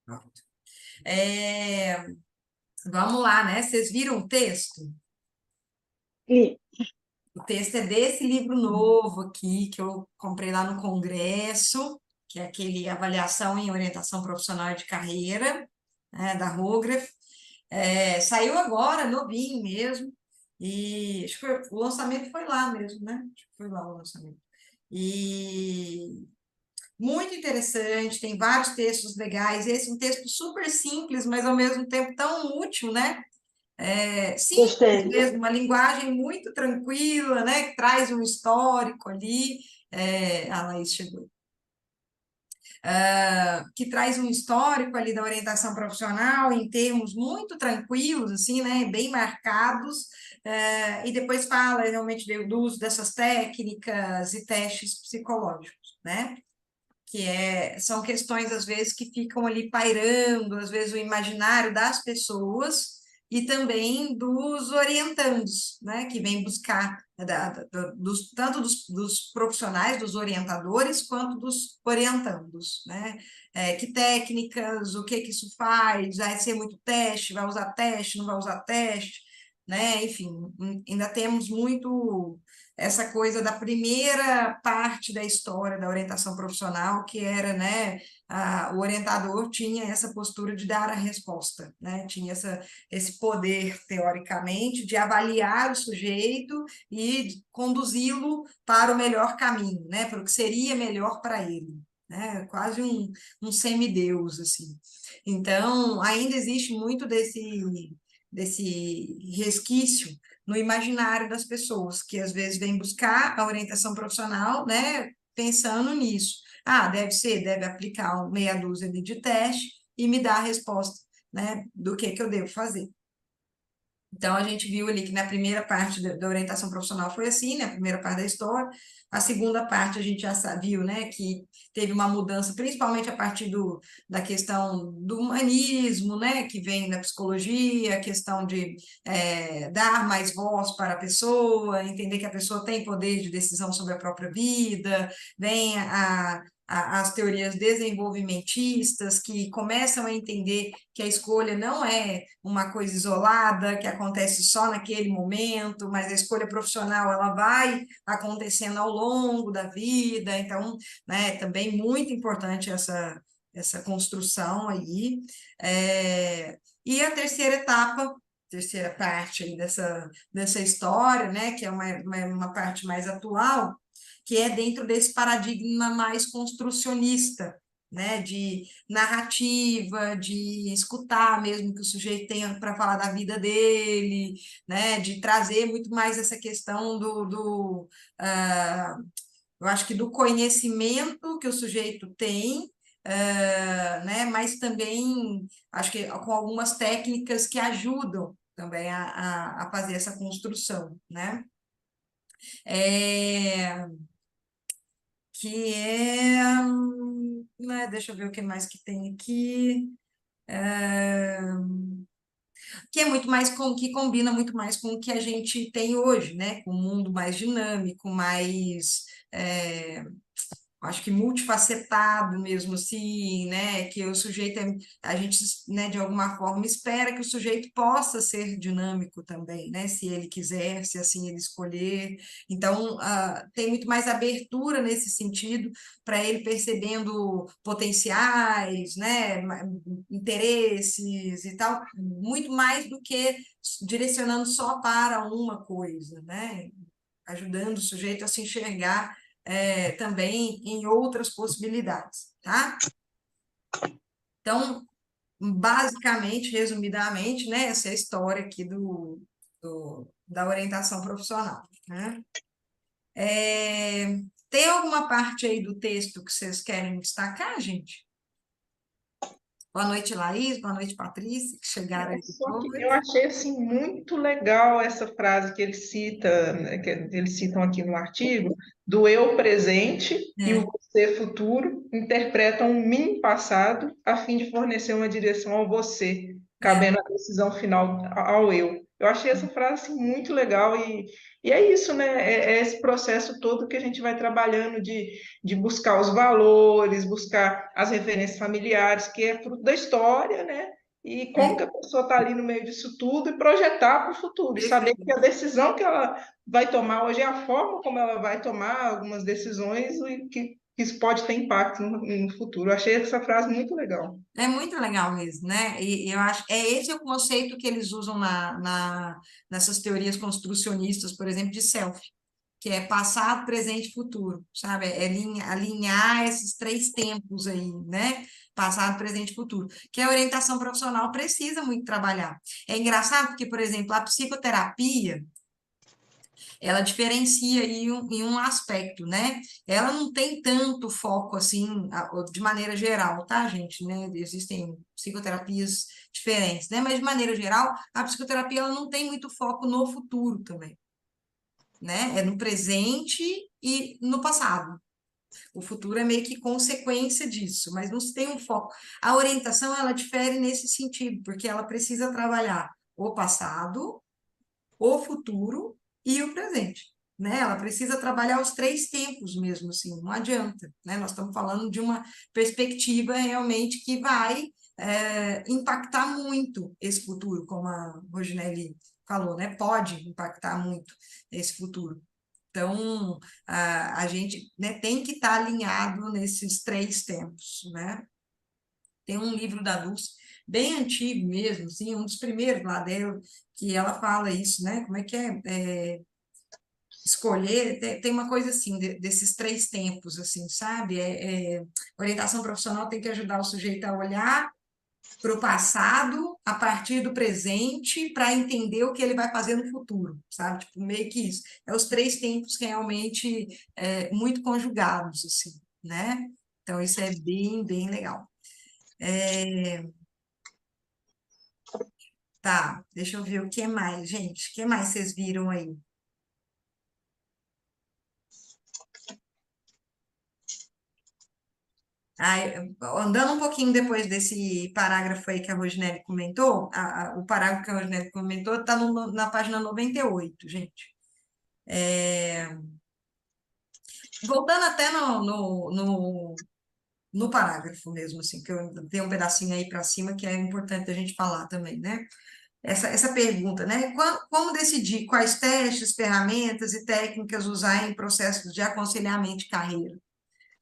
Pronto. É, vamos lá, né? Vocês viram o texto? E, O texto é desse livro novo aqui, que eu comprei lá no Congresso, que é aquele Avaliação em Orientação Profissional de Carreira, né, da Rograph. Saiu agora, novinho mesmo, e acho que o lançamento foi lá mesmo, né? Acho que foi lá o lançamento. E muito interessante, tem vários textos legais. Esse é um texto super simples, mas ao mesmo tempo tão útil, né? Simples gostei. mesmo, uma linguagem muito tranquila, né? Que traz um histórico ali. A Laís chegou. Que traz um histórico ali da orientação profissional em termos muito tranquilos, assim, né? Bem marcados. E depois fala realmente do uso dessas técnicas e testes psicológicos, né? São questões, às vezes, que ficam ali pairando, às vezes, o imaginário das pessoas e também dos orientandos, né, que vêm buscar, tanto dos profissionais, dos orientadores, quanto dos orientandos, né? Que técnicas, o que isso faz, vai ser muito teste, vai usar teste, não vai usar teste, né? Enfim, ainda temos muito essa coisa da primeira parte da história da orientação profissional, que era, né, o orientador tinha essa postura de dar a resposta, né, tinha esse poder, teoricamente, de avaliar o sujeito e conduzi-lo para o melhor caminho, né, para o que seria melhor para ele. Né, quase um semideus, assim. Então, ainda existe muito desse resquício no imaginário das pessoas, que às vezes vêm buscar a orientação profissional, né, pensando nisso. Ah, deve aplicar meia dúzia ali de teste e me dar a resposta, né, do que eu devo fazer. Então, a gente viu ali que na primeira parte da orientação profissional foi assim, né? A primeira parte da história. A segunda parte a gente já viu, né? Que teve uma mudança, principalmente a partir da questão do humanismo, né? Que vem da psicologia, a questão de dar mais voz para a pessoa, entender que a pessoa tem poder de decisão sobre a própria vida, vem as teorias desenvolvimentistas, que começam a entender que a escolha não é uma coisa isolada, que acontece só naquele momento, mas a escolha profissional ela vai acontecendo ao longo da vida, então, né, também muito importante essa construção aí. E a terceira etapa, terceira parte aí dessa história, né, que é uma parte mais atual, que é dentro desse paradigma mais construcionista, né, de narrativa, de escutar mesmo que o sujeito tenha para falar da vida dele, né, de trazer muito mais essa questão eu acho que do conhecimento que o sujeito tem, né, mas também acho que com algumas técnicas que ajudam também a fazer essa construção, né? É, que é, né, deixa eu ver o que mais que tem aqui. É, que é muito mais que combina muito mais com o que a gente tem hoje, né? Com um mundo mais dinâmico, mais acho que multifacetado mesmo assim, né? Que o sujeito, a gente, né, de alguma forma espera que o sujeito possa ser dinâmico também, né? Se ele quiser, se assim ele escolher. Então, tem muito mais abertura nesse sentido para ele percebendo potenciais, né? Interesses e tal, muito mais do que direcionando só para uma coisa, né? Ajudando o sujeito a se enxergar também em outras possibilidades, tá? Então, basicamente, resumidamente, né, essa é a história aqui da orientação profissional, né? Tem alguma parte aí do texto que vocês querem destacar, gente? Boa noite, Laís. Boa noite, Patrícia, que chegaram aí Só que eu depois. achei assim muito legal essa frase que ele cita, né, que eles citam aqui no artigo, do eu presente e o É, você futuro interpretam o mim passado a fim de fornecer uma direção ao você, é, cabendo a decisão final ao eu. Eu achei essa frase assim, muito legal E é isso, né? É esse processo todo que a gente vai trabalhando de buscar os valores, buscar as referências familiares, que é fruto da história, né? E como que É, a pessoa está ali no meio disso tudo e projetar para o futuro, e saber que a perfeito. decisão que ela vai tomar hoje é a forma como ela vai tomar algumas decisões e que isso pode ter impacto no futuro. Eu achei essa frase muito legal. É muito legal mesmo, né? E eu acho é esse o conceito que eles usam nessas teorias construcionistas, por exemplo, de self, que é passado, presente e futuro, sabe? É alinhar esses três tempos aí, né? Passado, presente e futuro, que a orientação profissional precisa muito trabalhar. É engraçado porque, por exemplo, a psicoterapia, ela diferencia em um aspecto, né? Ela não tem tanto foco assim, de maneira geral, tá, gente? Né? Existem psicoterapias diferentes, né? Mas de maneira geral, a psicoterapia ela não tem muito foco no futuro também, né? É no presente e no passado. O futuro é meio que consequência disso, mas não se tem um foco. A orientação ela difere nesse sentido, porque ela precisa trabalhar o passado, o futuro e o presente, né? Ela precisa trabalhar os três tempos mesmo, assim, não adianta, né? Nós estamos falando de uma perspectiva realmente que vai impactar muito esse futuro, como a Roginelli falou, né? Pode impactar muito esse futuro. Então, a gente, né, tem que estar alinhado nesses três tempos, né? Tem um livro da Dulce, bem antigo mesmo, assim, um dos primeiros lá dela, que ela fala isso, né? Como é que é? Escolher, tem uma coisa assim, desses três tempos, assim, sabe? Orientação profissional tem que ajudar o sujeito a olhar para o passado a partir do presente para entender o que ele vai fazer no futuro, sabe? Tipo, meio que isso. É os três tempos que realmente muito conjugados, assim, né? Então, isso é bem, bem legal. Tá, deixa eu ver o que mais, gente. O que mais vocês viram aí? Andando um pouquinho depois desse parágrafo aí que a Rosinelli comentou, o parágrafo que a Rosinelli comentou está na página 98, gente. Voltando até no parágrafo mesmo, assim, que eu tenho um pedacinho aí para cima que é importante a gente falar também, né? Essa pergunta, né? Como decidir quais testes, ferramentas e técnicas usar em processos de aconselhamento de carreira?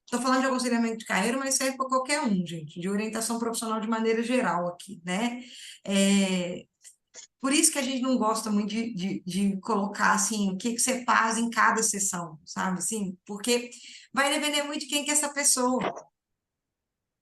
Estou falando de aconselhamento de carreira, mas serve para qualquer um, gente, de orientação profissional de maneira geral aqui, né? É, por isso que a gente não gosta muito de colocar, assim, o que que você faz em cada sessão, sabe? Assim, porque vai depender muito de quem que é essa pessoa,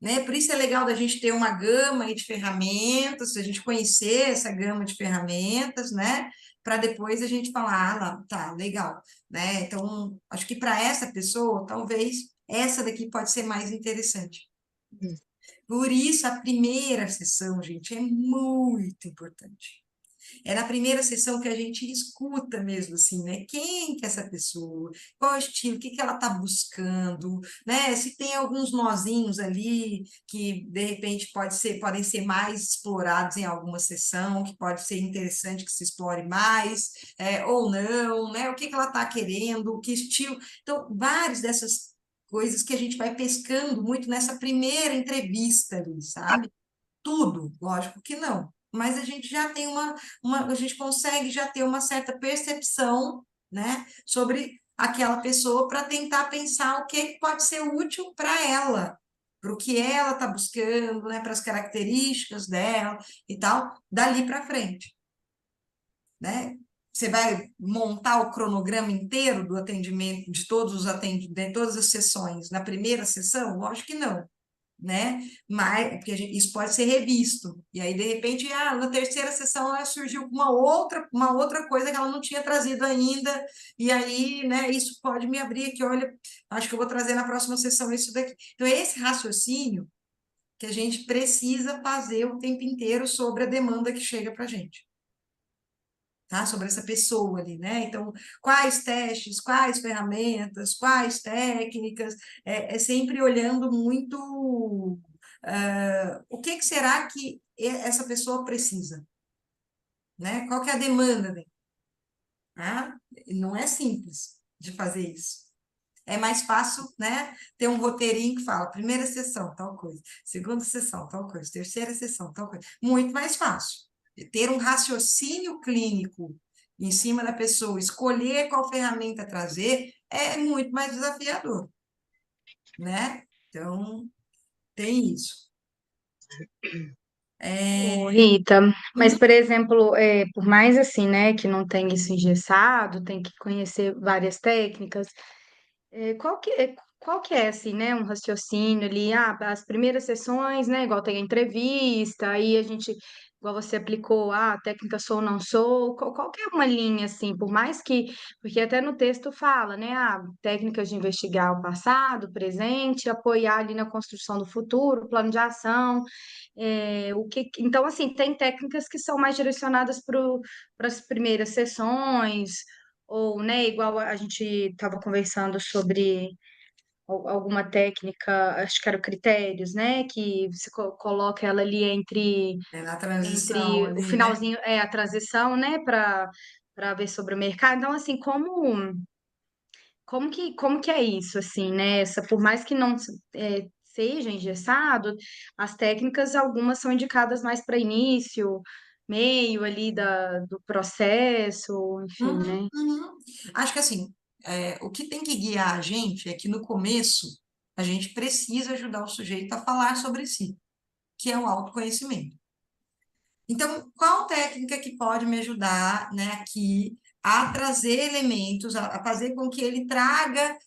né? Por isso é legal da gente ter uma gama aí de ferramentas, a gente conhecer essa gama de ferramentas, né? Para depois a gente falar, ah, lá, tá, legal, né? Então, acho que para essa pessoa, talvez essa daqui pode ser mais interessante. Por isso, a primeira sessão, gente, é muito importante. É na primeira sessão que a gente escuta mesmo, assim, né? Quem que é essa pessoa? Qual é o estilo? O que que ela está buscando? Né? Se tem alguns nozinhos ali que, de repente, podem ser mais explorados em alguma sessão, que pode ser interessante que se explore mais, ou não, né? O que que ela está querendo? Que estilo? Então, várias dessas coisas que a gente vai pescando muito nessa primeira entrevista ali, sabe? Tudo, lógico que não. Mas a gente já tem a gente consegue já ter uma certa percepção, né, sobre aquela pessoa para tentar pensar o que pode ser útil para ela, para o que ela está buscando, né, para as características dela e tal, dali para frente, né? Você vai montar o cronograma inteiro do atendimento, de todos os atendimentos, de todas as sessões, na primeira sessão? Lógico que não, né? Mas porque isso pode ser revisto. E aí, de repente, na terceira sessão ela surgiu com uma outra coisa que ela não tinha trazido ainda. E aí, né, isso pode me abrir aqui, olha, acho que eu vou trazer na próxima sessão isso daqui. Então, é esse raciocínio que a gente precisa fazer o tempo inteiro sobre a demanda que chega para a gente. Tá? Sobre essa pessoa ali, né? Então, quais testes, quais ferramentas, quais técnicas, é sempre olhando muito o que que será que essa pessoa precisa, né? Qual que é a demanda dele? Tá? Não é simples de fazer isso. É mais fácil, né, ter um roteirinho que fala primeira sessão, tal coisa, segunda sessão, tal coisa, terceira sessão, tal coisa. Muito mais fácil. Ter um raciocínio clínico em cima da pessoa, escolher qual ferramenta trazer, é muito mais desafiador, né? Então, tem isso. Ô, É, Rita, mas, uhum, por exemplo, por mais assim, né, que não tenha isso engessado, tem que conhecer várias técnicas. Qual que é, assim, né, um raciocínio ali, as primeiras sessões, né, igual tem a entrevista, aí a gente, igual você aplicou, técnica sou ou não sou, qual que é uma linha, assim, por mais que, porque até no texto fala, né, técnicas de investigar o passado, o presente, apoiar ali na construção do futuro, plano de ação, então, assim, tem técnicas que são mais direcionadas para as primeiras sessões, ou, né, igual a gente estava conversando sobre alguma técnica, acho que era critérios, né, que você coloca ela ali na transição entre o ali, né? finalzinho, a transição, né, para ver sobre o mercado. Então, assim, como que é isso, assim, né? Por mais que não seja engessado, as técnicas, algumas são indicadas mais para início, meio ali do processo, enfim, Uhum, né? uhum. Acho que assim, o que tem que guiar a gente é que no começo a gente precisa ajudar o sujeito a falar sobre si, que é o autoconhecimento. Então, qual técnica que pode me ajudar, né, aqui a trazer elementos, a fazer com que ele traga,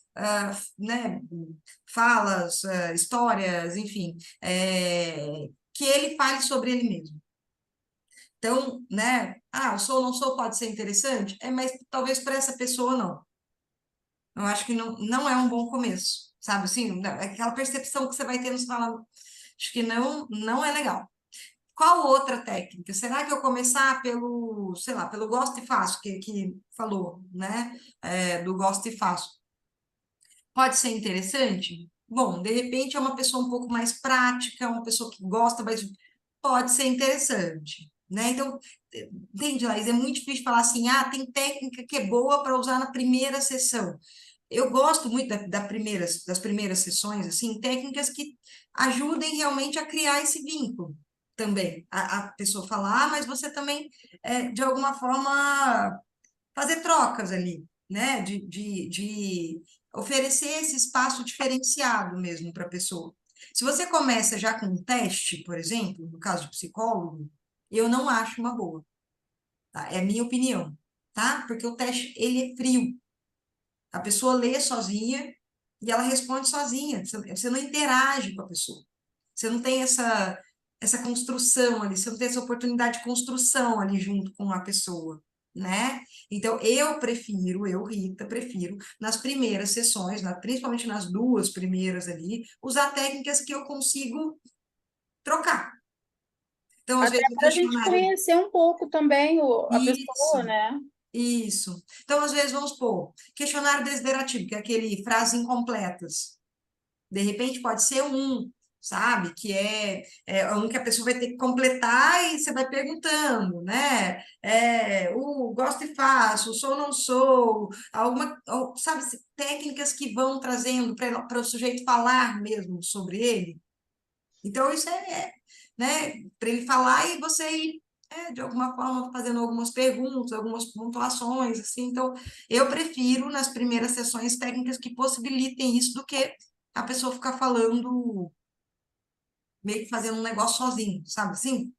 né, falas, histórias, enfim, que ele fale sobre ele mesmo. Então, né, o sou ou não sou pode ser interessante, mas talvez para essa pessoa não. Eu acho que não é um bom começo, sabe? Assim, aquela percepção que você vai ter no fala, acho que não é legal. Qual outra técnica? Será que eu começar pelo, sei lá, pelo gosto e faço, que falou, né? Do gosto e faço. Pode ser interessante? Bom, de repente é uma pessoa um pouco mais prática, uma pessoa que gosta, mas pode ser interessante, né? Então, entende, Laís? É muito difícil falar assim, tem técnica que é boa para usar na primeira sessão. Eu gosto muito das primeiras sessões, assim, técnicas que ajudem realmente a criar esse vínculo também. A pessoa falar, mas você também, de alguma forma, fazer trocas ali, né? De oferecer esse espaço diferenciado mesmo para a pessoa. Se você começa já com um teste, por exemplo, no caso de psicólogo, eu não acho uma boa, tá? É a minha opinião, tá? Porque o teste, ele é frio. A pessoa lê sozinha e ela responde sozinha. Você não interage com a pessoa. Você não tem essa construção ali, você não tem essa oportunidade de construção ali junto com a pessoa, né? Então, eu, Rita, prefiro, nas primeiras sessões, principalmente nas duas primeiras ali, usar técnicas que eu consigo trocar. Então, às Até vezes, o para a gente questionário. conhecer um pouco também a Isso. pessoa, né? Isso. Então, às vezes, vamos supor, questionário deliberativo, que é aquele frases incompletas. De repente, pode ser um, sabe? Que é um que a pessoa vai ter que completar e você vai perguntando, né? O gosto e faço, sou ou não sou, sabe, técnicas que vão trazendo para o sujeito falar mesmo sobre ele. Então, isso né, para ele falar e você ir, de alguma forma, fazendo algumas perguntas, algumas pontuações, assim. Então, eu prefiro, nas primeiras sessões, técnicas que possibilitem isso do que a pessoa ficar falando, meio que fazendo um negócio sozinho, sabe assim?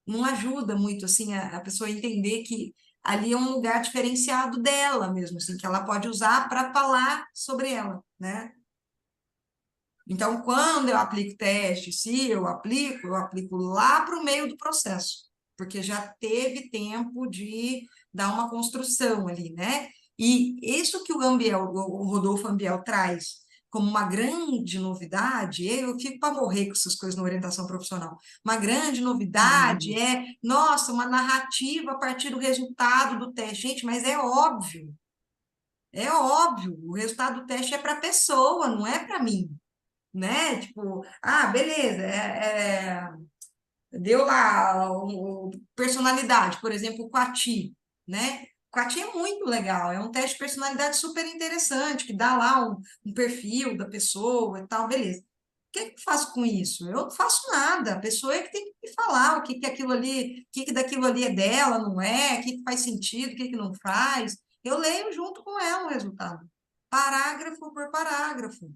Não ajuda muito, assim, a pessoa entender que ali é um lugar diferenciado dela mesmo, assim, que ela pode usar para falar sobre ela, né? Então, quando eu aplico teste, se eu aplico lá para o meio do processo, porque já teve tempo de dar uma construção ali, né? E isso que o Rodolfo Ambiel traz como uma grande novidade, eu fico para morrer com essas coisas na orientação profissional. Uma grande novidade nossa, uma narrativa a partir do resultado do teste. Gente, mas é óbvio, o resultado do teste é para a pessoa, não é para mim, né? Tipo, beleza, deu lá personalidade, por exemplo, o Quati, né? Quati é muito legal, é um teste de personalidade super interessante, que dá lá um perfil da pessoa e tal, beleza. O que que eu faço com isso? Eu não faço nada, a pessoa é que tem que me falar o que que aquilo ali, o que que daquilo ali é dela, não é, o que que faz sentido, o que que não faz. Eu leio junto com ela o resultado, parágrafo por parágrafo.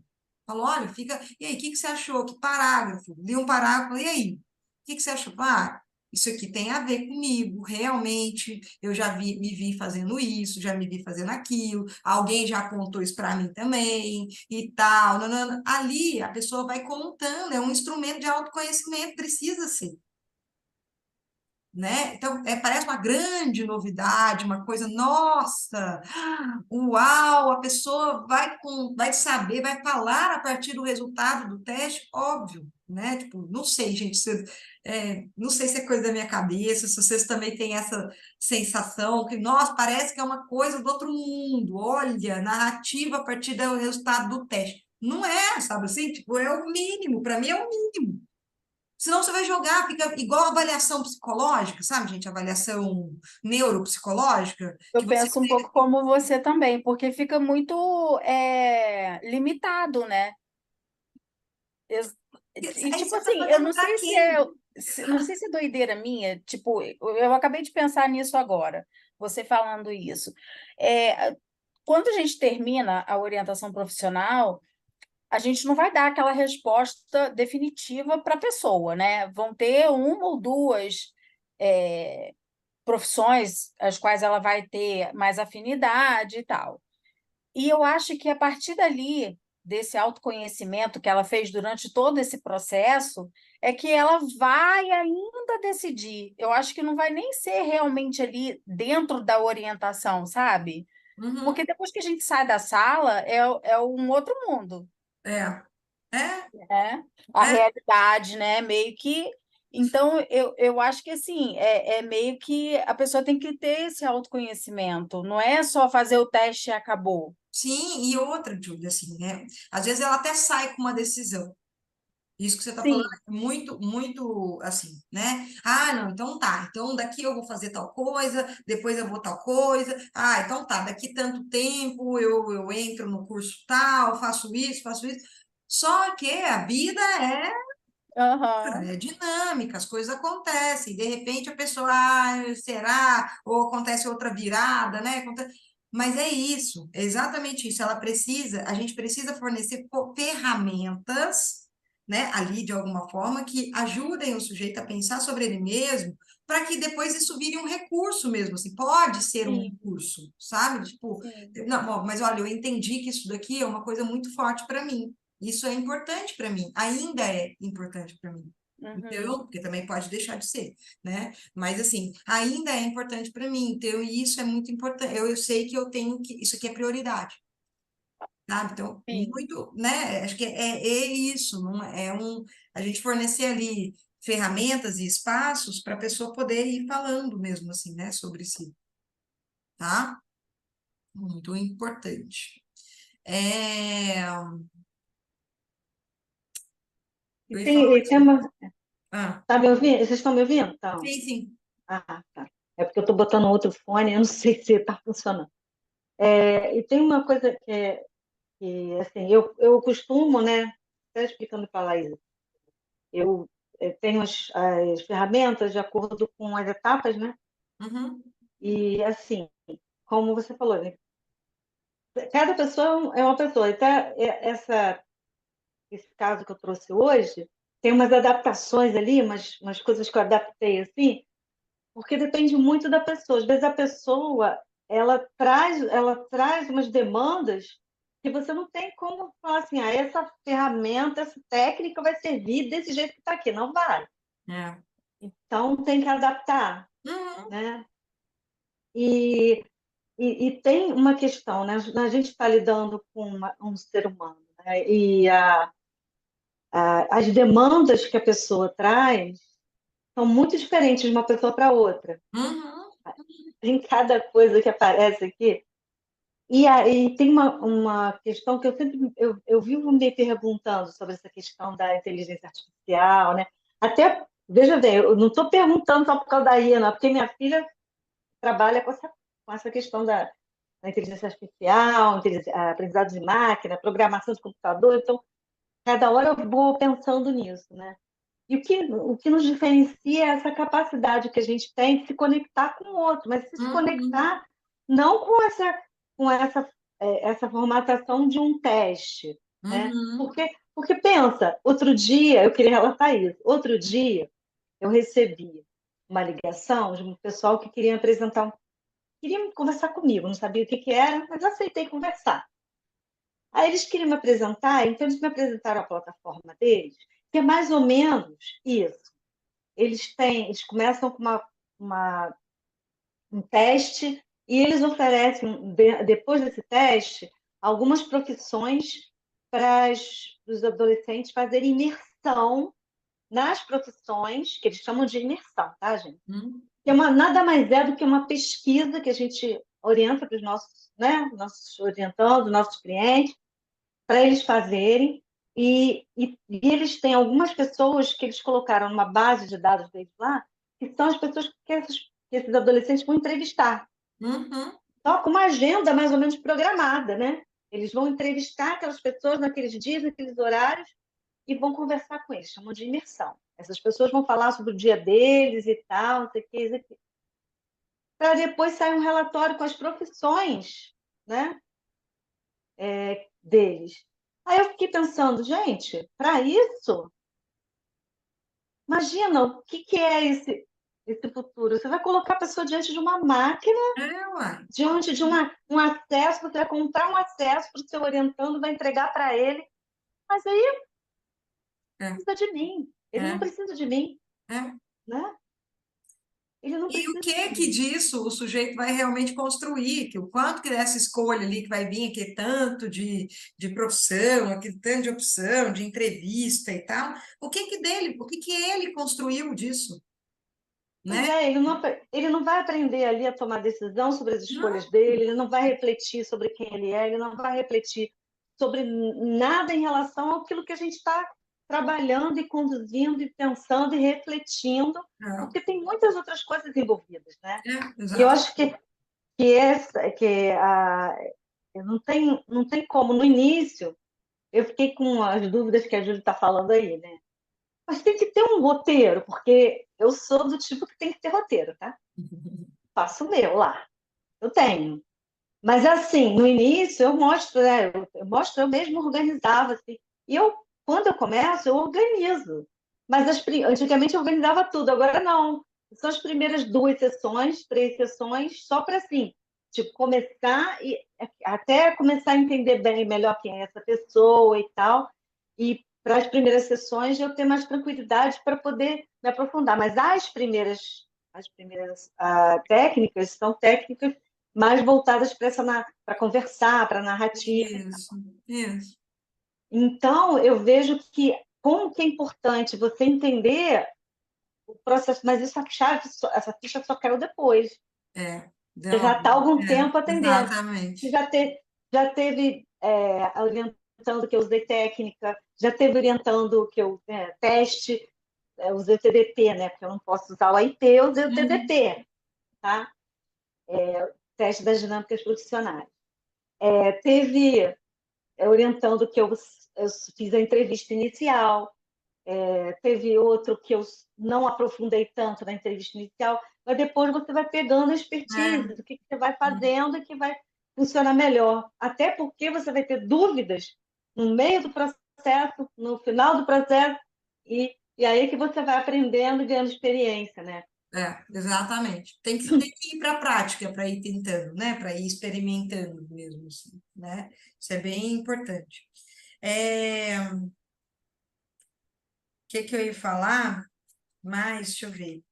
Falo, olha, fica. E aí, o que que você achou? Que parágrafo? Li um parágrafo, e aí? O que que você achou? Ah, isso aqui tem a ver comigo, realmente. Eu já me vi fazendo isso, já me vi fazendo aquilo. Alguém já contou isso para mim também e tal. Nanana. Ali a pessoa vai contando, é um instrumento de autoconhecimento, precisa ser. Né? Então, parece uma grande novidade, uma coisa, nossa, uau, a pessoa vai saber, vai falar a partir do resultado do teste, óbvio, né? Tipo, não sei, gente, não sei se é coisa da minha cabeça, se vocês também têm essa sensação que, nossa, parece que é uma coisa do outro mundo, olha, narrativa a partir do resultado do teste. Não é, sabe assim? Tipo, é o mínimo, para mim é o mínimo. Senão você vai jogar, fica igual a avaliação psicológica, sabe, gente? Avaliação neuropsicológica, que Eu você penso um pouco como você também, porque fica muito limitado, né? Eu- E aí tipo você está assim, eu fazendo não para sei se quem? é, não sei se é doideira minha, tipo, eu acabei de pensar nisso agora, você falando isso. É, quando a gente termina a orientação profissional, a gente não vai dar aquela resposta definitiva para a pessoa, né? Vão ter uma ou duas é, profissões as quais ela vai ter mais afinidade e tal. E eu acho que a partir dali, desse autoconhecimento que ela fez durante todo esse processo, é que ela vai ainda decidir. Eu acho que não vai nem ser realmente ali dentro da orientação, sabe? Uhum, Porque depois que a gente sai da sala, é um outro mundo, é, é, né? A é. realidade, né? Meio que. Então, eu acho que assim, é meio que a pessoa tem que ter esse autoconhecimento, não é só fazer o teste e acabou. Sim, e outra, Júlia, assim, né? Às vezes ela até sai com uma decisão. Isso que você está falando Sim, é muito, muito assim, né? Ah, não, então tá. Então daqui eu vou fazer tal coisa, depois eu vou tal coisa. Ah, então tá. Daqui tanto tempo eu entro no curso tal, faço isso, faço isso. Só que a vida aham, é dinâmica, as coisas acontecem. De repente a pessoa, ah, será? Ou acontece outra virada, né? Mas é isso, é exatamente isso. A gente precisa fornecer ferramentas, né, ali de alguma forma, que ajudem o sujeito a pensar sobre ele mesmo, para que depois isso vire um recurso mesmo, assim, pode ser um sim, recurso, sabe? Tipo, sim. não, mas olha, eu entendi que isso daqui é uma coisa muito forte para mim. Isso é importante para mim, ainda é importante para mim. Uhum, Então, porque também pode deixar de ser, né? Mas assim, ainda é importante para mim. Então, isso é muito importante. Eu sei que eu tenho que, isso aqui é prioridade, sabe? Então, sim. muito, né? Acho que é isso, não a gente fornecer ali ferramentas e espaços para a pessoa poder ir falando mesmo assim, né, sobre si, tá? Muito importante. É, eu ia falar, E tem uma. ah, Tá me ouvindo? Vocês estão me ouvindo? Então. sim, sim. Ah, tá. É porque eu estou botando outro fone, eu não sei se está funcionando. E tem uma coisa que assim, eu costumo, né? Até explicando para a Laís, eu tenho as ferramentas de acordo com as etapas, né? Uhum, E assim, como você falou, né? Cada pessoa é uma pessoa. Até esse caso que eu trouxe hoje, tem umas adaptações ali, umas coisas que eu adaptei assim, porque depende muito da pessoa. Às vezes a pessoa ela traz umas demandas que você não tem como falar assim, essa ferramenta, essa técnica vai servir desse jeito que está aqui. Não vai. é. Então tem que adaptar, Uhum, né? E, e tem uma questão, né? A gente está lidando com um ser humano, né? E as demandas que a pessoa traz são muito diferentes de uma pessoa para outra. uhum, Em cada coisa que aparece aqui. E aí tem uma questão que eu vivo me perguntando sobre essa questão da inteligência artificial, né? Até, veja bem, eu não estou perguntando só por causa da IA, não, porque minha filha trabalha com essa questão da inteligência artificial, aprendizado de máquina, programação de computador. Então, cada hora eu vou pensando nisso, né? E o que nos diferencia é essa capacidade que a gente tem de se conectar com o outro, mas se conectar não essa formatação de um teste, né? Porque pensa, outro dia, eu queria relatar isso, outro dia eu recebi uma ligação de um pessoal que queria conversar comigo, não sabia o que era, mas aceitei conversar. Aí eles queriam me apresentar, então eles me apresentaram a plataforma deles, que é mais ou menos isso. Eles começam com um teste e eles oferecem, depois desse teste, algumas profissões para os adolescentes fazerem imersão nas profissões, que eles chamam de imersão, tá, gente? Que nada mais é do que uma pesquisa que a gente orienta para os nossos orientandos, nossos clientes, para eles fazerem. E eles têm algumas pessoas que eles colocaram numa base de dados deles lá, que são as pessoas que esses adolescentes vão entrevistar. Só com uma agenda mais ou menos programada, né? Eles vão entrevistar aquelas pessoas naqueles dias, naqueles horários, e vão conversar com eles, chamam de imersão. Essas pessoas vão falar sobre o dia deles e tal, não sei o que, isso aqui. Para depois sair um relatório com as profissões, né, deles. Aí eu fiquei pensando, gente, para isso, imagina o que é esse futuro. Você vai colocar a pessoa diante de uma máquina, diante de um acesso, você vai comprar um acesso para o seu orientando, vai entregar para ele, mas aí precisa de mim. Ele não precisa de mim, né? Ele não E o precisa que disso o sujeito vai realmente construir, que o quanto que dessa escolha ali que vai vir, aqui tanto de profissão, aqui tanto de opção, de entrevista e tal, o que ele construiu disso, Pois né? ele não vai aprender ali a tomar decisão sobre as escolhas dele, ele não vai refletir sobre quem ele é, ele não vai refletir sobre nada em relação àquilo que a gente está trabalhando e conduzindo e pensando e refletindo, porque tem muitas outras coisas envolvidas, né? E eu acho que não tem como. No início, eu fiquei com as dúvidas que a Júlia está falando aí, né? Mas tem que ter um roteiro, porque eu sou do tipo que tem que ter roteiro, tá? Faço o meu lá. Eu tenho. Mas, assim, no início, eu mostro, né? Eu mesmo organizava, assim. E quando eu começo, eu organizo. Mas antigamente eu organizava tudo, agora não. São as primeiras 2 sessões, 3 sessões, só para, assim, tipo, começar e até começar a entender bem melhor quem é essa pessoa e tal. E para as primeiras sessões eu ter mais tranquilidade para poder me aprofundar. Mas as primeiras técnicas são técnicas mais voltadas para conversar, para narrativa. Isso. Então, eu vejo que como que é importante você entender o processo, mas essa ficha só caiu depois. Você já está há algum tempo atendendo. Exatamente. Você já teve orientando que eu usei técnica, já teve orientando que eu teste, usei o TDP, né? Porque eu não posso usar o AIP, eu usei o TDP, tá? Teste das dinâmicas profissionais. Teve orientando que eu fiz a entrevista inicial, teve outro que eu não aprofundei tanto na entrevista inicial, mas depois você vai pegando a expertise do que você vai fazendo e que vai funcionar melhor. Até porque você vai ter dúvidas no meio do processo, no final do processo, e aí é que você vai aprendendo e ganhando experiência, né? Exatamente. Tem que ir para a prática para ir tentando, né? Para ir experimentando mesmo, assim, né? Isso é bem importante. O que eu ia falar? Mas, deixa eu ver.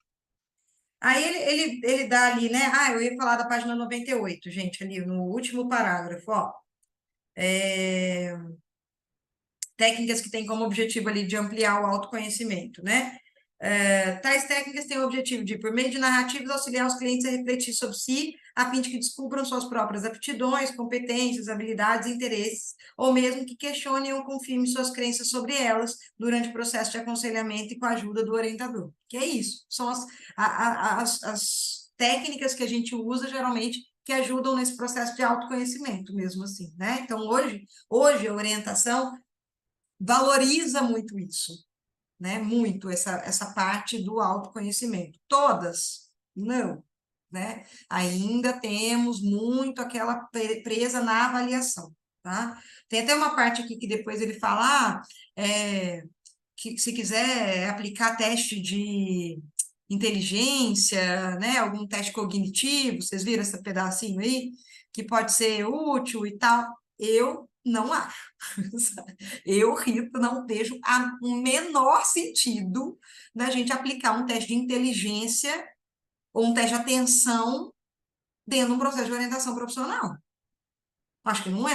Aí ele dá ali, né? Eu ia falar da página 98, gente, ali no último parágrafo, ó. Técnicas que têm como objetivo ali de ampliar o autoconhecimento, né? Tais técnicas têm o objetivo de, por meio de narrativas, auxiliar os clientes a refletir sobre si, a fim de que descubram suas próprias aptidões, competências, habilidades, interesses, ou mesmo que questionem ou confirmem suas crenças sobre elas durante o processo de aconselhamento e com a ajuda do orientador. Que é isso, são as técnicas que a gente usa, geralmente, que ajudam nesse processo de autoconhecimento mesmo assim, né? Então, hoje a orientação valoriza muito isso, né? Muito essa parte do autoconhecimento. Todas, não, né? Ainda temos muito aquela presa na avaliação, tá? Tem até uma parte aqui que depois ele fala, que se quiser aplicar teste de inteligência, né, algum teste cognitivo, vocês viram esse pedacinho aí, que pode ser útil e tal, eu não acho. Eu, Rita, não vejo o menor sentido da gente aplicar um teste de inteligência ou um teste de atenção dentro de um processo de orientação profissional. Acho que não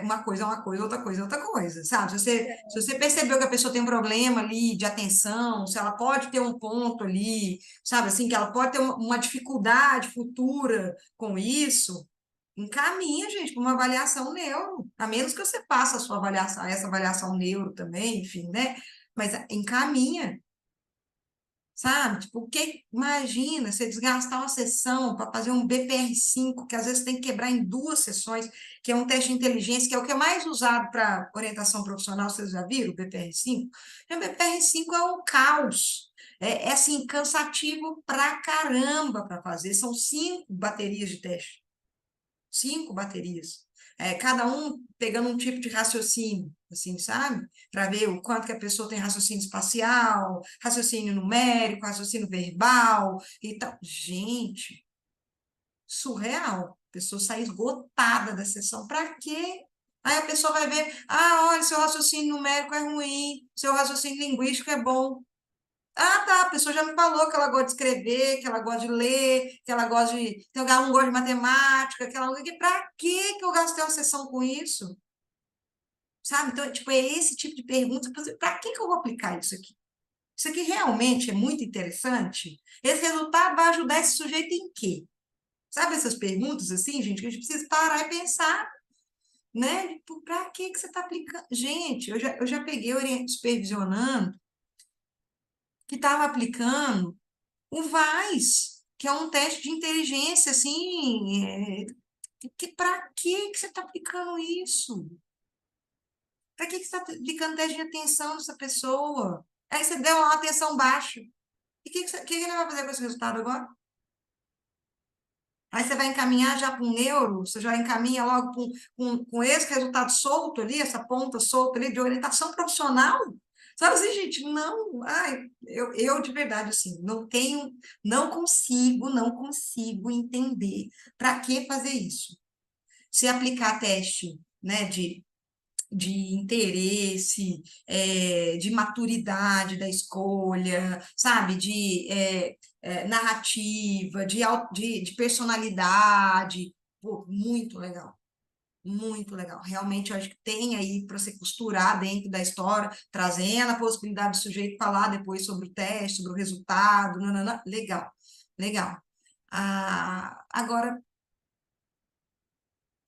uma coisa, outra coisa, outra coisa, sabe? Se você percebeu que a pessoa tem um problema ali de atenção, se ela pode ter um ponto ali, sabe, assim, que ela pode ter uma dificuldade futura com isso, encaminha, gente, para uma avaliação neuro, a menos que você passe a sua avaliação, essa avaliação neuro também, enfim, né? Mas encaminha, sabe? Tipo, imagina você desgastar uma sessão para fazer um BPR-5, que às vezes tem que quebrar em 2 sessões, que é um teste de inteligência, que é o que é mais usado para orientação profissional, vocês já viram o BPR-5? O BPR-5 é um caos. É assim, cansativo pra caramba para fazer. São 5 baterias de teste. 5 baterias. Cada um pegando um tipo de raciocínio, assim, sabe? Para ver o quanto que a pessoa tem raciocínio espacial, raciocínio numérico, raciocínio verbal e tal. Gente, surreal. A pessoa sai esgotada da sessão. Para quê? Aí a pessoa vai ver, olha, seu raciocínio numérico é ruim, seu raciocínio linguístico é bom. Ah, tá, a pessoa já me falou que ela gosta de escrever, que ela gosta de ler, que ela gosta de. Que ela não gosta de matemática, que ela. Pra que eu gastei uma sessão com isso? Sabe? Então, tipo, é esse tipo de pergunta. Para que eu vou aplicar isso aqui? Isso aqui realmente é muito interessante? Esse resultado vai ajudar esse sujeito em quê? Sabe essas perguntas assim, gente, que a gente precisa parar e pensar, né? Para que você está aplicando? Gente, eu já peguei supervisionando que estava aplicando o VAIS, que é um teste de inteligência, assim, para que você está aplicando isso? Para que você está aplicando teste de atenção nessa pessoa? Aí você deu uma atenção baixa. E o que ele vai fazer com esse resultado agora? Aí você vai encaminhar já para um neuro, você já encaminha logo com esse resultado solto ali, essa ponta solta ali de orientação profissional. Sabe assim, gente, não, eu de verdade, assim, não consigo entender para que fazer isso. Se aplicar teste, né, de interesse, de maturidade da escolha, sabe, de narrativa, de personalidade, pô, muito legal. Muito legal. Realmente, eu acho que tem aí para você costurar dentro da história, trazendo a possibilidade do sujeito falar depois sobre o teste, sobre o resultado. Nanana. Legal, legal. Agora,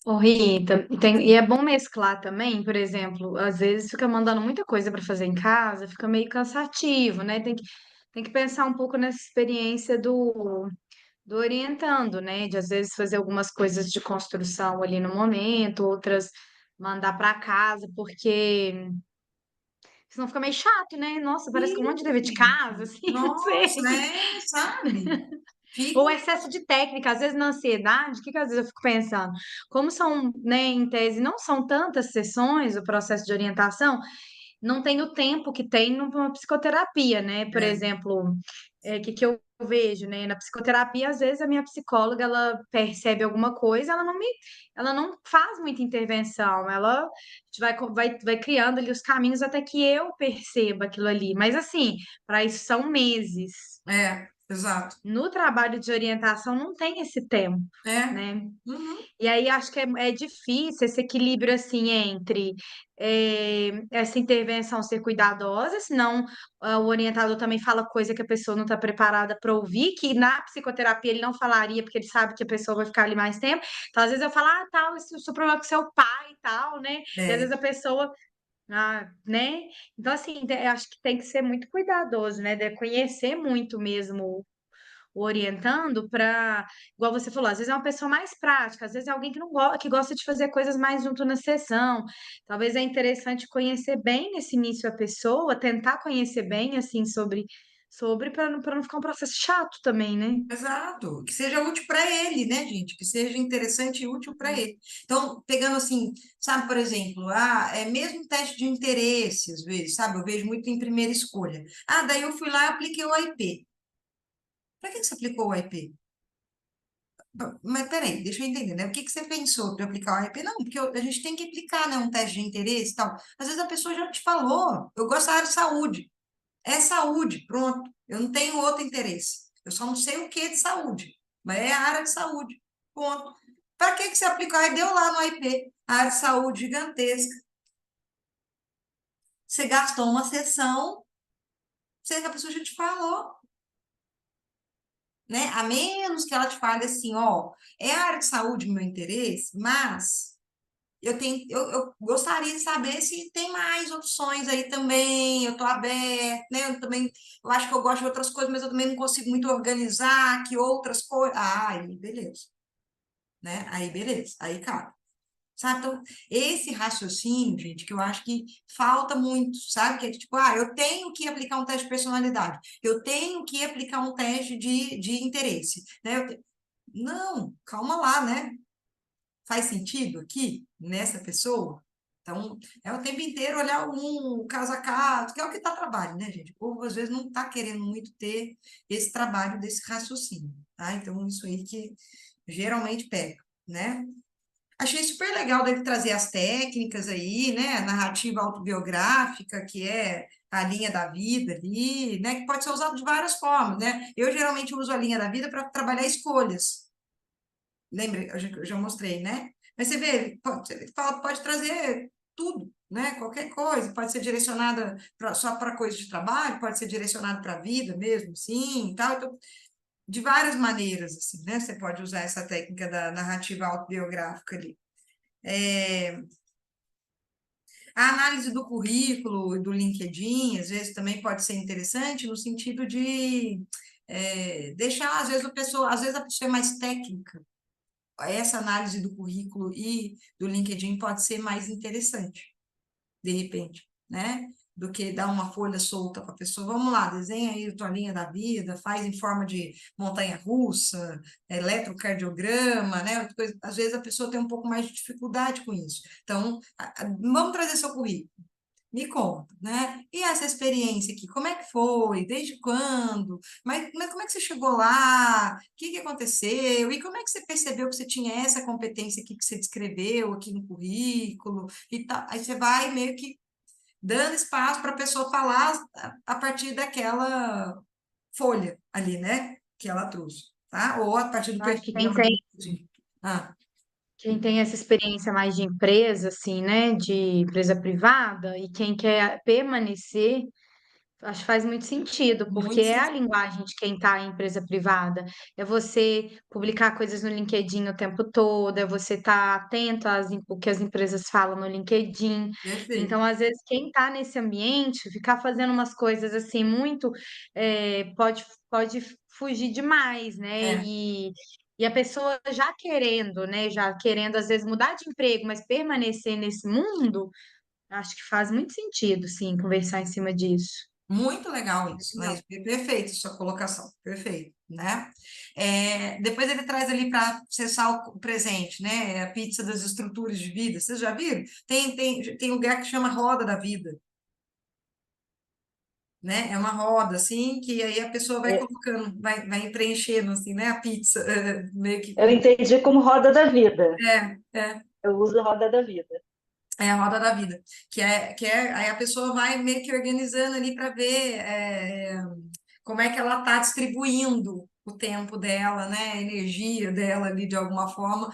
Ô, Rita, e é bom mesclar também, por exemplo, às vezes fica mandando muita coisa para fazer em casa, fica meio cansativo, né? Tem que pensar um pouco nessa experiência do orientando, né? De às vezes fazer algumas coisas de construção ali no momento, outras mandar para casa, porque senão fica meio chato, né? Nossa, parece que um monte de dever de sim, casa, assim, não sei. nossa, sabe? Fica Ou excesso de técnica, às vezes na ansiedade, o que às vezes eu fico pensando? Como são, né, em tese, não são tantas sessões o processo de orientação, não tem o tempo que tem numa psicoterapia, né? Por é, exemplo, que eu vejo, né? Na psicoterapia, às vezes a minha psicóloga, ela percebe alguma coisa, ela não faz muita intervenção, ela vai criando ali os caminhos até que eu perceba aquilo ali. Mas assim, para isso são meses. exato. No trabalho de orientação não tem esse tempo, É. né? Uhum. E aí acho que é difícil esse equilíbrio assim entre essa intervenção ser cuidadosa, senão o orientador também fala coisa que a pessoa não está preparada para ouvir, que na psicoterapia ele não falaria, porque ele sabe que a pessoa vai ficar ali mais tempo. Então, às vezes eu falo, tal, esse é o seu problema com seu pai e tal, né? E às vezes É. a pessoa. Né? Então, assim, eu acho que tem que ser muito cuidadoso, né? De conhecer muito mesmo orientando para, igual você falou, às vezes é uma pessoa mais prática, às vezes é alguém que não gosta, que gosta de fazer coisas mais junto na sessão. Talvez é interessante conhecer bem nesse início a pessoa, tentar conhecer bem assim sobre para não ficar um processo chato também, né? Exato, que seja útil para ele, né, gente? Que seja interessante e útil para ele. Então, pegando assim, sabe, por exemplo, é mesmo teste de interesse, às vezes, sabe? Eu vejo muito em primeira escolha. Daí eu fui lá e apliquei o IP. Para que você aplicou o IP? Mas peraí, deixa eu entender, né? O que que você pensou para aplicar o IP? Não, porque a gente tem que aplicar, né, um teste de interesse e tal. Às vezes a pessoa já te falou, eu gosto da área de saúde. É saúde, pronto. Eu não tenho outro interesse. Eu só não sei o que de saúde, mas é a área de saúde. Ponto. Para que que você aplicou? Aí deu lá no IP, a área de saúde gigantesca. Você gastou uma sessão, sendo que a pessoa já te falou, né? A menos que ela te fale assim, ó, é a área de saúde meu interesse, mas eu gostaria de saber se tem mais opções aí também. Eu estou aberta, né? Eu acho que eu gosto de outras coisas, mas eu também não consigo muito organizar que outras coisas. Aí beleza, né? Aí beleza, aí cabe. Sabe? Então, esse raciocínio, gente, que eu acho que falta muito, sabe? Que é tipo, eu tenho que aplicar um teste de personalidade, eu tenho que aplicar um teste de interesse, né? Não, calma lá, né? Faz sentido aqui, nessa pessoa? Então, é o tempo inteiro olhar um caso a caso, que é o que dá trabalho, né, gente? O povo, às vezes, não está querendo muito ter esse trabalho desse raciocínio, tá? Então, isso aí que geralmente pega, né? Achei super legal dele trazer as técnicas aí, né? A narrativa autobiográfica, que é a linha da vida ali, né? Que pode ser usado de várias formas, né? Eu geralmente uso a linha da vida para trabalhar escolhas. Lembra? Eu já mostrei, né? Mas você vê, ele pode trazer tudo, né? Qualquer coisa, pode ser direcionada só para coisa de trabalho, pode ser direcionado para a vida mesmo, sim, e tal. Então, de várias maneiras, assim, né? Você pode usar essa técnica da narrativa autobiográfica ali. A análise do currículo e do LinkedIn, às vezes, também pode ser interessante no sentido de deixar, às vezes a pessoa é mais técnica. Essa análise do currículo e do LinkedIn pode ser mais interessante, de repente, né? Do que dar uma folha solta para a pessoa. Vamos lá, desenha aí a tua linha da vida, faz em forma de montanha-russa, eletrocardiograma, né? Às vezes a pessoa tem um pouco mais de dificuldade com isso. Então, vamos trazer seu currículo. Me conta, né? E essa experiência aqui, como é que foi? Desde quando? Mas como é que você chegou lá? O que que aconteceu? E como é que você percebeu que você tinha essa competência aqui que você descreveu aqui no currículo? E tal. Aí você vai meio que dando espaço para a pessoa falar a partir daquela folha ali, né? Que ela trouxe, tá? Ou a partir do Eu acho que perfil dela do LinkedIn. quem tem essa experiência mais de empresa, assim, né, de empresa privada, e quem quer permanecer, acho que faz muito sentido, porque Muito é a sentido. linguagem de quem está em empresa privada. É você publicar coisas no LinkedIn o tempo todo, é você estar atento o que as empresas falam no LinkedIn. Perfeito. Então, às vezes, quem está nesse ambiente, ficar fazendo umas coisas assim, muito, pode fugir demais, né? É. E a pessoa já querendo, né? Já querendo, às vezes, mudar de emprego, mas permanecer nesse mundo, acho que faz muito sentido, sim, conversar em cima disso. Muito legal isso, né? Legal. Perfeito sua colocação, perfeito, né? Depois ele traz ali para acessar o presente, né? A pizza das estruturas de vida. Vocês já viram? Tem lugar que chama roda da vida, né? É uma roda, assim, que aí a pessoa vai É, colocando, vai preenchendo, assim, né? A pizza, meio que eu com... entendi como roda da vida. É. Eu uso roda da vida. É a roda da vida, aí a pessoa vai meio que organizando ali para ver como é que ela está distribuindo o tempo dela, né, a energia dela ali de alguma forma,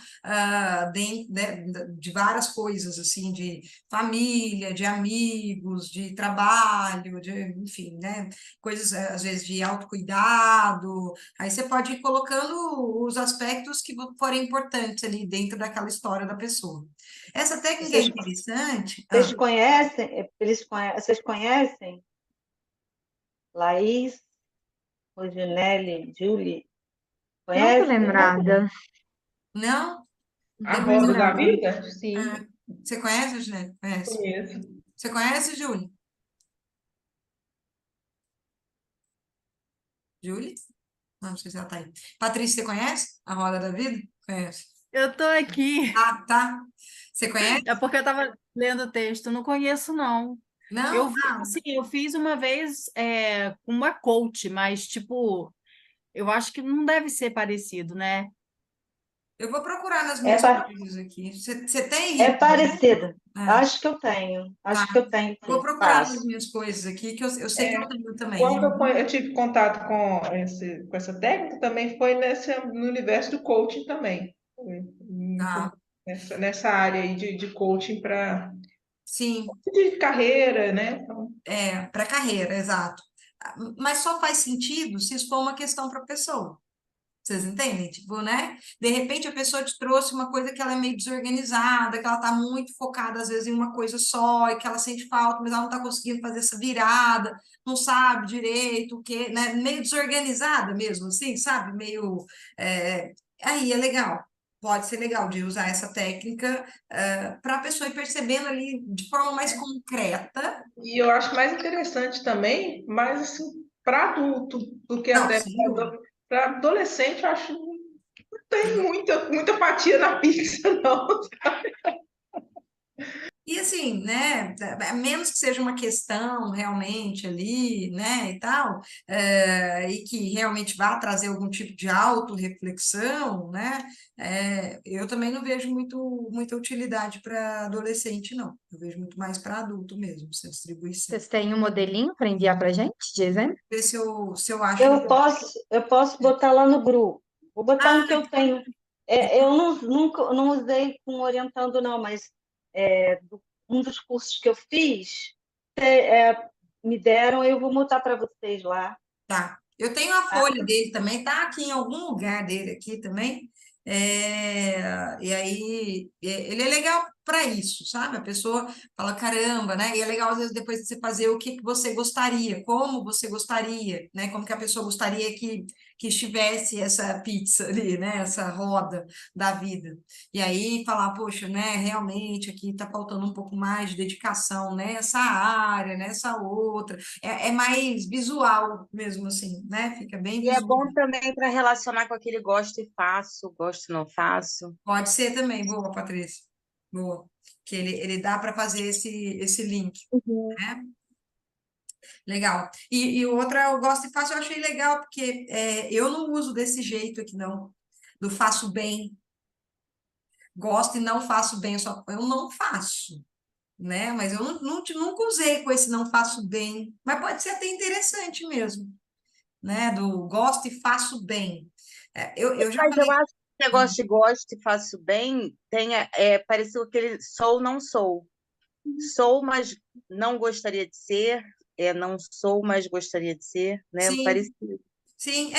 dentro de várias coisas, assim, de família, de amigos, de trabalho, enfim, né, coisas às vezes de autocuidado, aí você pode ir colocando os aspectos que forem importantes ali dentro daquela história da pessoa. Essa técnica é Vocês, interessante. vocês conhecem, vocês conhecem Laís, Rodinelli, Julie Não tô Conhece? lembrada. Não? A Não Depois Roda da lembrava. Vida? Sim, você conhece, Juliana? Conhece? conheço. Você conhece, Júlia? Júlia? Não sei se ela tá aí. Patrícia, você conhece a Roda da Vida? Conhece. Eu tô aqui. Ah, tá. Você conhece? É porque eu estava lendo o texto, não conheço, não. Não? Assim, eu fiz uma vez com uma coach, mas, tipo, eu acho que não deve ser parecido, né? Eu vou procurar nas É, minhas pa- coisas aqui. Você tem, é Rita? parecida. Ah, Acho que eu tenho. tá. Acho que eu tenho, Eu vou sim. procurar nas Faço. minhas coisas aqui, que eu sei que eu tenho também. Quando eu tive contato com essa técnica, também foi no universo do coaching também. Foi Tá. muito nessa área aí de coaching para Sim, de carreira, né? Então, para carreira, exato. Mas só faz sentido se isso for uma questão para a pessoa. Vocês entendem? Tipo, né? De repente a pessoa te trouxe uma coisa que ela é meio desorganizada, que ela está muito focada, às vezes, em uma coisa só, e que ela sente falta, mas ela não está conseguindo fazer essa virada, não sabe direito o que, né? Meio desorganizada mesmo, assim, sabe? Meio. Aí é legal. Pode ser legal de usar essa técnica para a pessoa ir percebendo ali de forma mais concreta. e eu acho mais interessante também, mais assim, para adulto, do que Não, até sem dúvida. para adolescente, eu acho que não tem muita fatia na pizza, não. E assim, né, a menos que seja uma questão realmente ali, né, e tal, e que realmente vá trazer algum tipo de autorreflexão, né, eu também não vejo muita utilidade para adolescente, não. Eu vejo muito mais para adulto mesmo, essa distribuição. Vocês têm um modelinho para enviar para gente, de exemplo? Ver se eu acho. Eu posso botar lá no grupo. Vou botar um Ah, que eu tenho. Eu nunca não usei com orientando, não, mas um dos cursos que eu fiz, me deram, eu vou botar para vocês lá. tá. Eu tenho a Tá? folha dele também, tá aqui em algum lugar dele aqui também. E aí, ele é legal para isso, sabe? A pessoa fala, caramba, né? E é legal, às vezes, depois de você fazer o que você gostaria, como você gostaria, né? Como que a pessoa gostaria que estivesse essa pizza ali, né? Essa roda da vida. E aí falar, poxa, né? Realmente aqui tá faltando um pouco mais de dedicação nessa área, nessa outra. É mais visual mesmo, assim, né? Fica bem E é visual. bom também para relacionar com aquele gosto e faço, gosto e não faço. Pode ser também, boa, Patrícia. Boa. Que ele dá para fazer esse link, né? Legal. E outra, eu gosto e faço, eu achei legal, porque eu não uso desse jeito aqui, não. Do faço bem, gosto e não faço bem, eu não faço, né? Mas eu nunca usei com esse não faço bem. Mas pode ser até interessante mesmo, né? Do gosto e faço bem. Eu já Mas eu falei. acho que o negócio de gosto e faço bem parecido com aquele sou, não sou. Sou, mas não gostaria de ser. Não sou, mas gostaria de ser, né? Sim, Parecido. sim,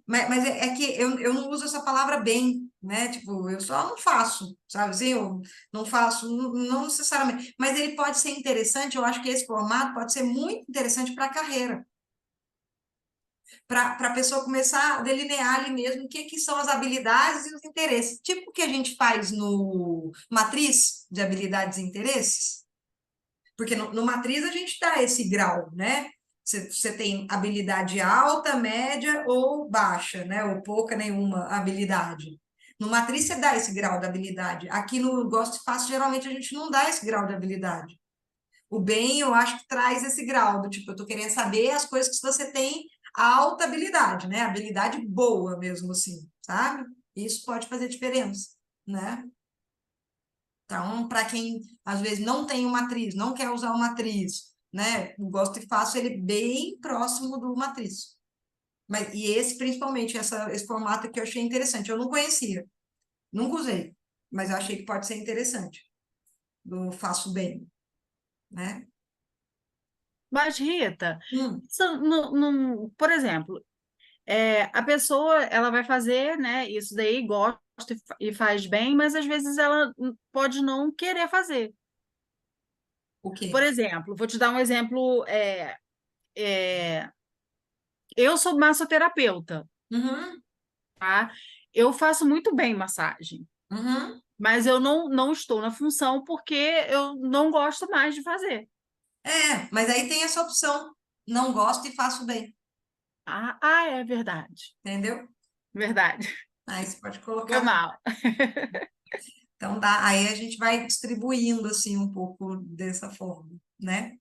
mas é que eu não uso essa palavra bem, né? Tipo, eu só não faço, sabe assim? Eu não faço, não necessariamente. Mas ele pode ser interessante, eu acho que esse formato pode ser muito interessante para a carreira, para a pessoa começar a delinear ali mesmo o que são as habilidades e os interesses. Tipo o que a gente faz no Matriz de Habilidades e Interesses. Porque no Matriz a gente dá esse grau, né? Você tem habilidade alta, média ou baixa, né? Ou pouca, nenhuma habilidade. No Matriz você dá esse grau de habilidade. Aqui no Gosto e Fácil, geralmente a gente não dá esse grau de habilidade. O bem, eu acho que traz esse grau, do tipo, eu tô querendo saber as coisas que você tem alta habilidade, né? Habilidade boa mesmo, assim, sabe? Isso pode fazer diferença, né? Então, para quem às vezes não tem uma atriz, não quer usar uma atriz, né? Eu gosto e faço ele bem próximo do matriz. E esse, principalmente, esse formato que eu achei interessante. Eu não conhecia, nunca usei, mas eu achei que pode ser interessante. Do faço bem, né? Mas, Rita, Hum, por exemplo, a pessoa ela vai fazer, né, isso daí, gosta e faz bem, mas às vezes ela pode não querer fazer. o Por quê? exemplo, vou te dar um exemplo. Eu sou massoterapeuta. Uhum, tá? Eu faço muito bem massagem, Uhum. mas eu não estou na função porque eu não gosto mais de fazer. Mas aí tem essa opção. Não gosto e faço bem, É verdade. entendeu? Verdade. Aí você pode Foi colocar. mal. Então, dá, aí a gente vai distribuindo, assim, um pouco dessa forma, né?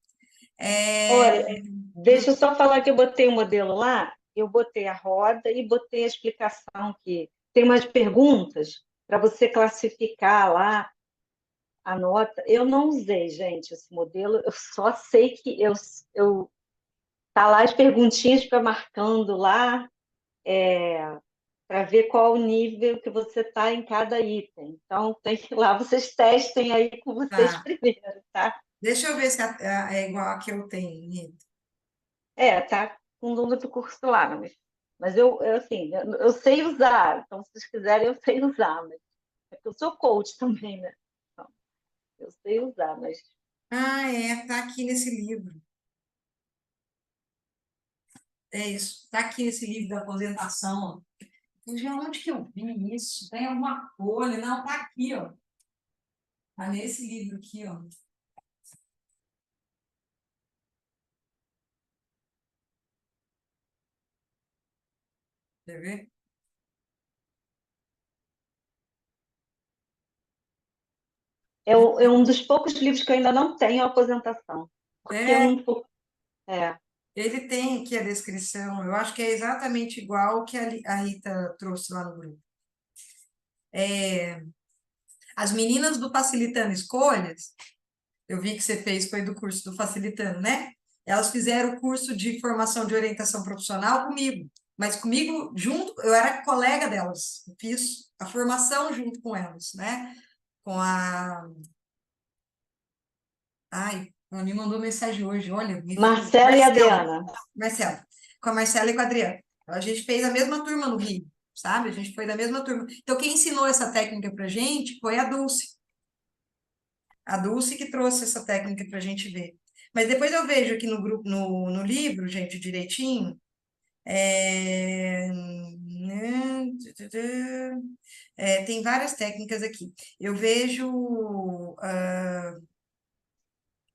É, Olha, deixa eu só falar que eu botei o modelo lá, eu botei a roda e botei a explicação que tem umas perguntas para você classificar lá a nota. Eu não usei, gente, esse modelo, eu só sei que eu tá lá as perguntinhas para marcando lá para ver qual o nível que você está em cada item. Então, tem que ir lá, vocês testem aí com vocês tá. primeiro, tá? Deixa eu ver se é igual a que eu tenho, Rita. Tá com o número do curso lá, mas assim, eu sei usar, então se vocês quiserem eu sei usar, mas é que eu sou coach também, né? Então, eu sei usar, mas Tá aqui nesse livro. É isso, tá aqui nesse livro da aposentação, ó. Já onde que eu vi isso? Tem alguma folha? Não, tá aqui, ó. Tá nesse livro aqui, ó. Quer ver? é um dos poucos livros que eu ainda não tenho a aposentação, porque eu É, não tô, é, ele tem aqui a descrição, eu acho que é exatamente igual o que a Rita trouxe lá no grupo. As meninas do Facilitando Escolhas, eu vi que você fez, foi do curso do Facilitando, né? Elas fizeram o curso de formação de orientação profissional comigo, mas comigo junto, eu era colega delas, eu fiz a formação junto com elas, né? Com a. Ai, ela me mandou mensagem hoje, olha, me fugiu. Marcela e Marcela, Adriana. Marcela, com a Marcela e com a Adriana. Então, a gente fez a mesma turma no Rio, sabe? A gente foi da mesma turma. Então, quem ensinou essa técnica pra gente foi a Dulce. A Dulce que trouxe essa técnica para a gente ver. Mas depois eu vejo aqui no grupo, no livro, gente, direitinho. Né, tem várias técnicas aqui. Eu vejo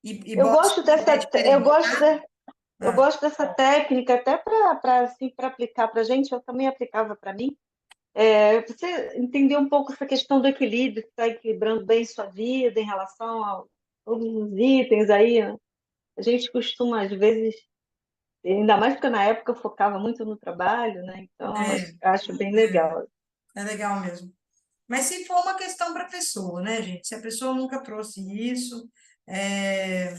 e Eu boto gosto dessa, é diferente, tá? eu Ah, gosto dessa técnica até para assim, para aplicar para a gente, eu também aplicava para mim. Você entender um pouco essa questão do equilíbrio, que está equilibrando bem sua vida em relação a todos os itens aí, né? A gente costuma, às vezes, ainda mais porque na época eu focava muito no trabalho, né? Então, eu é, acho bem legal. é legal mesmo. Mas se for uma questão para a pessoa, né, gente? Se a pessoa nunca trouxe isso, é,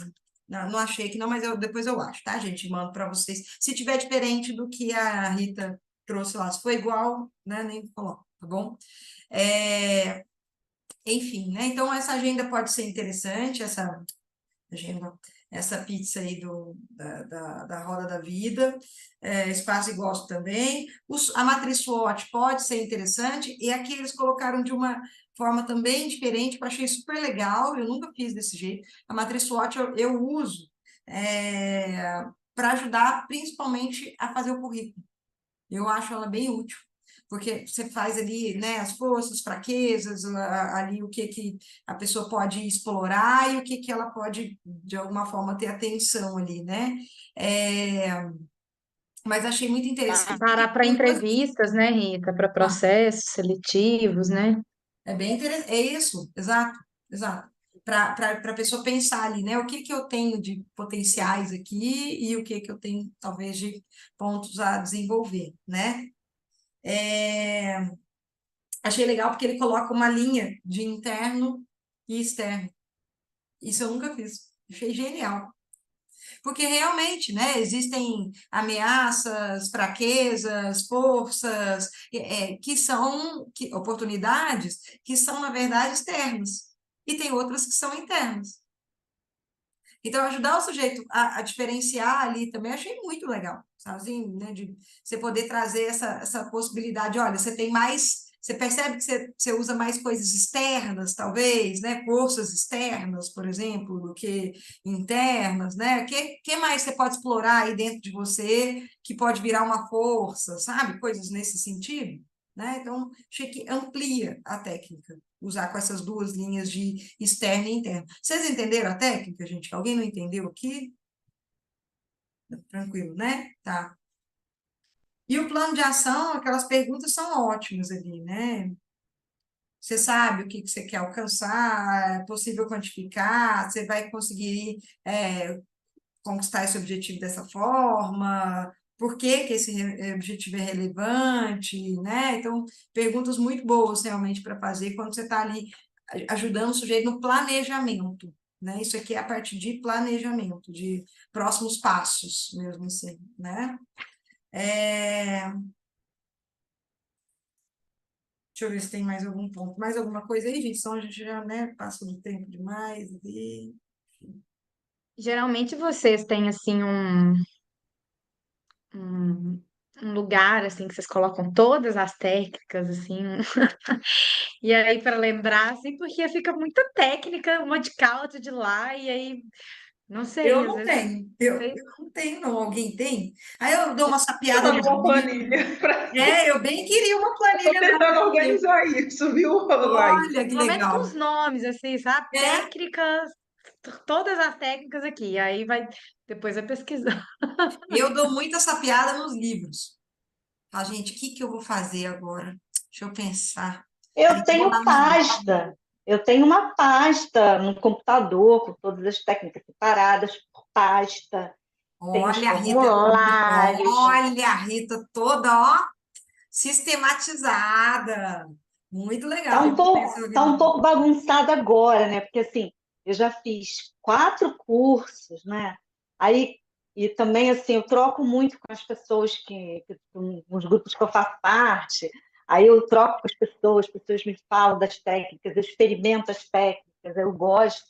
não achei que não, mas depois eu acho, tá, gente? Mando para vocês. Se tiver diferente do que a Rita trouxe lá, se for igual, né, nem coloco, tá bom? É, enfim, né? Então, essa agenda pode ser interessante, essa agenda, essa pizza aí da Roda da Vida, Espaço e Gosto também. A matriz SWOT pode ser interessante, e aqui eles colocaram de uma forma também diferente, que eu achei super legal, eu nunca fiz desse jeito. A matriz SWOT eu uso para ajudar principalmente a fazer o currículo. Eu acho ela bem útil, porque você faz ali, né, as forças, fraquezas, ali o que a pessoa pode explorar e o que ela pode, de alguma forma, ter atenção ali, né? É, mas achei muito interessante. Parar para Tem coisas. entrevistas, né, Rita? Para Ah, processos seletivos, né? é bem interessante. É isso, exato, exato. Para a pessoa pensar ali, né? O que eu tenho de potenciais aqui e o que eu tenho, talvez, de pontos a desenvolver, né? É, achei legal porque ele coloca uma linha de interno e externo. Isso eu nunca fiz. Achei genial. Porque realmente, né, existem ameaças, fraquezas, forças, oportunidades que são, na verdade, externas. E tem outras que são internas. Então, ajudar o sujeito a diferenciar ali também, achei muito legal, sabe? Assim, né, de você poder trazer essa possibilidade. Olha, você tem mais, você percebe que você usa mais coisas externas, talvez, né? Forças externas, por exemplo, do que internas, né? Que mais você pode explorar aí dentro de você que pode virar uma força, sabe? Coisas nesse sentido, né? Então, achei que amplia a técnica, usar com essas duas linhas de externo e interno. Vocês entenderam a técnica, gente? Alguém não entendeu aqui? Tranquilo, né? Tá. E o plano de ação, aquelas perguntas são ótimas ali, né? Você sabe o que você quer alcançar, é possível quantificar, você vai conseguir conquistar esse objetivo dessa forma, por que que esse objetivo é relevante, né? Então, perguntas muito boas realmente para fazer quando você está ali ajudando o sujeito no planejamento, né? Isso aqui é a partir de planejamento, de próximos passos, mesmo assim, né? Deixa eu ver se tem mais algum ponto, mais alguma coisa aí, gente, senão a gente já, né, passa do tempo demais e... Geralmente vocês têm assim um, um lugar assim que vocês colocam todas as técnicas assim, e aí para lembrar assim, porque fica muita técnica, uma de cá, outra de lá, e aí não sei, Eu às não vezes tenho, eu não tenho, não. Alguém tem? Aí eu dou uma sapiada nos Uma livros. planilha para Eu bem queria uma Estou planilha tentando dessa. organizar isso, viu, Laís? Olha que pelo menos com os legal. nomes assim, sabe? É, Técnicas, todas as técnicas aqui, aí vai depois vai pesquisar. eu dou muita sapiada nos livros. Falo, gente, o que que eu vou fazer agora? Deixa eu pensar. Aí Eu eu vou tenho lá nos livros. pasta. Eu tenho uma pasta no computador com todas as técnicas separadas por pasta. Tem os Olha a Rita, formulários. olha a Rita toda, ó, sistematizada. Muito legal. Eu vou ver se eu Tá um organizo. pouco bagunçado agora, né? Porque assim, eu já fiz 4 cursos, né? Aí, e também assim, eu troco muito com as pessoas com os grupos que eu faço parte. Aí eu troco com as pessoas me falam das técnicas, eu experimento as técnicas, eu gosto,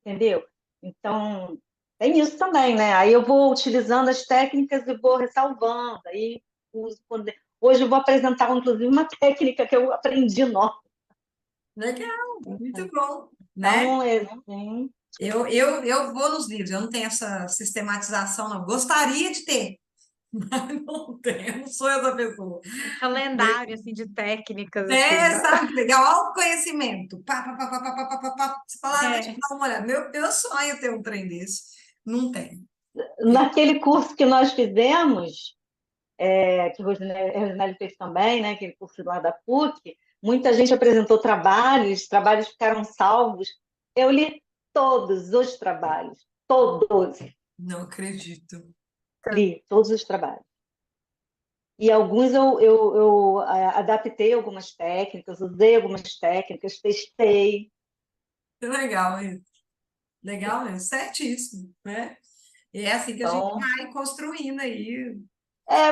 entendeu? Então, tem isso também, né? Aí eu vou utilizando as técnicas e vou ressalvando. Aí uso hoje eu vou apresentar, inclusive, uma técnica que eu aprendi nova. Legal, muito bom, né? Então, assim, Eu vou nos livros, eu não tenho essa sistematização, não. Gostaria de ter, mas não tenho, não sou essa pessoa. Calendário assim de técnicas assim, sabe? Sabe que legal? Autoconhecimento. Pá, pá, pá, pá, pá, pá, pá, pá, pá. Você fala, deixa eu É. dar uma olhada. Meu sonho é ter um trem desse. Não tem. naquele curso que nós fizemos, que a Rosinelli fez também, né? Aquele curso lá da PUC, muita gente apresentou trabalhos ficaram salvos. Eu li todos os trabalhos, todos, Não acredito. li todos os trabalhos. E alguns eu adaptei algumas técnicas, usei algumas técnicas, testei. Que legal isso. Legal mesmo, certíssimo, né? E é assim que a gente Então, vai construindo aí.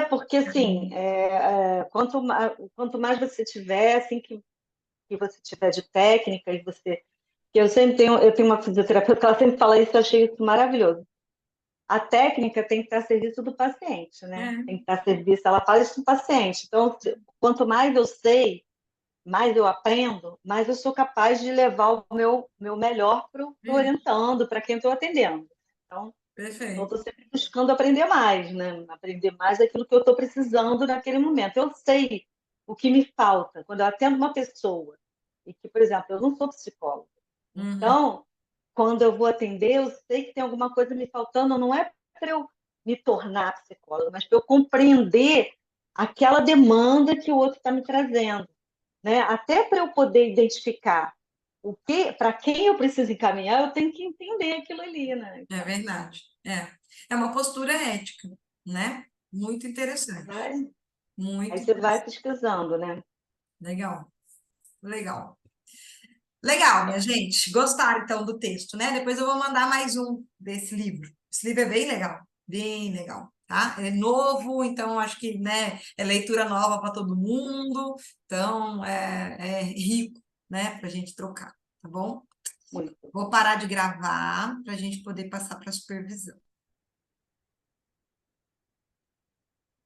porque assim, quanto mais você tiver, assim que você tiver de técnica e você. Eu tenho uma fisioterapeuta que ela sempre fala isso, eu achei isso maravilhoso. A técnica tem que estar a serviço do paciente, né? É. Tem que estar a serviço, ela fala isso do paciente. Então, quanto mais eu sei, mais eu aprendo, mais eu sou capaz de levar o meu melhor para o orientando, para quem estou atendendo. Então, eu Perfeito. estou sempre buscando aprender mais, né? Aprender mais daquilo que eu estou precisando naquele momento. Eu sei o que me falta quando eu atendo uma pessoa e que, por exemplo, eu não sou psicóloga. Uhum. Então, quando eu vou atender, eu sei que tem alguma coisa me faltando, não é para eu me tornar psicóloga, mas para eu compreender aquela demanda que o outro está me trazendo, né? Até para eu poder identificar para quem eu preciso encaminhar, eu tenho que entender aquilo ali, né? É verdade. É uma postura ética, né? Muito interessante. Vai, aí Muito você vai interessante. pesquisando, né? Legal, legal. Legal, minha gente. Gostaram então do texto, né? Depois eu vou mandar mais um desse livro. Esse livro é bem legal, tá? É novo, então acho que, né, é leitura nova para todo mundo, então é rico, né, para a gente trocar, tá bom? Muito. Vou parar de gravar para a gente poder passar para a supervisão.